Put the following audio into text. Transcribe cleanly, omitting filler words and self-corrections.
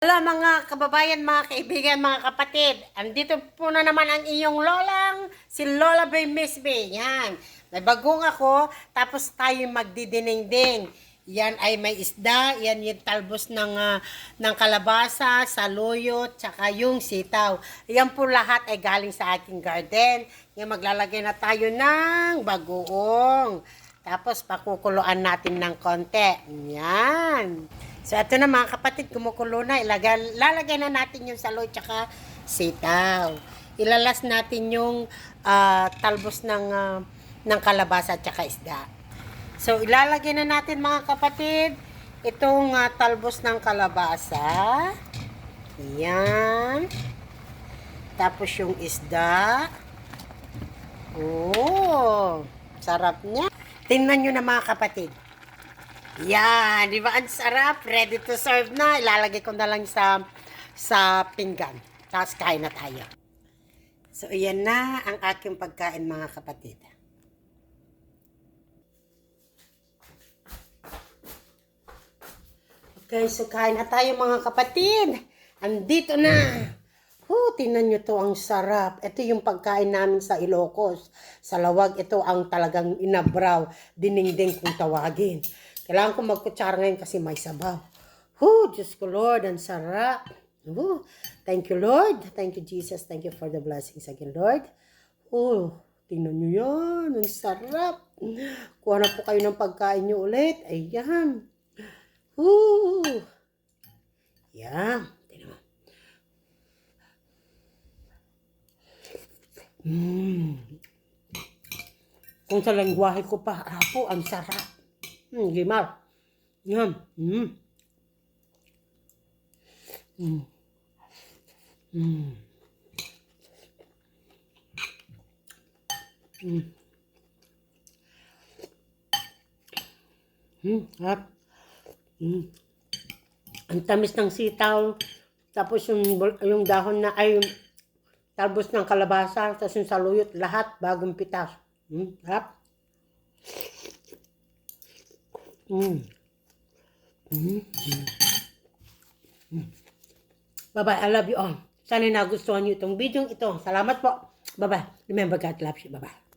Hello mga kababayan, mga kaibigan, mga kapatid. Andito po na naman ang iyong lolang, si Lola Bay Miss Bay. Yan. May bagong ako, tapos tayo magdidinengdeng. Yan ay may isda, yan yung talbos ng kalabasa, saluyot, tsaka yung sitaw. Yan po lahat ay galing sa aking garden. Yan maglalagay na tayo ng bagoong. Tapos pakukuluan natin ng konti. Yan. So, ito na mga kapatid, kumukulo na. Lalagay na natin yung saloy tsaka sitaw. Ilalas natin yung talbos ng kalabasa tsaka isda. So, ilalagay na natin mga kapatid itong talbos ng kalabasa. Yan. Tapos yung isda. Oh, sarap niya. Tingnan nyo na mga kapatid. Yan, di ba ang sarap? Ready to serve na. Ilalagay ko na lang sa pinggan. Tapos kain na tayo. So, yan na ang aking pagkain mga kapatid. Okay, so kain na tayo mga kapatid. Andito na. Tingnan nyo to, ang sarap. Ito yung pagkain namin sa Ilocos. Sa Lawag, ito ang talagang inabraw. Dinengdeng kung tawagin. Kailangan ko magkutsara ngayon kasi may sabaw. Diyos ko Lord, ang sarap. Thank you Lord. Thank you Jesus. Thank you for the blessings again Lord. Tingnan nyo yan. Ang sarap. Kuha na po kayo ng pagkain nyo ulit. Ayan. Yan. Tingnan mo. Kung sa lengguwahe ko pa, apo, ang sarap. Gimar. Yan. Harap. Ang tamis ng sitaw. Tapos yung dahon na, ay, yung talbos ng kalabasa. Tapos yung saluyot. Lahat bagong pitas. Harap. Bye-bye. I love you all. Sana nagustuhan niyo itong video ito. Salamat po. Bye-bye. Remember, God loves you. Bye-bye.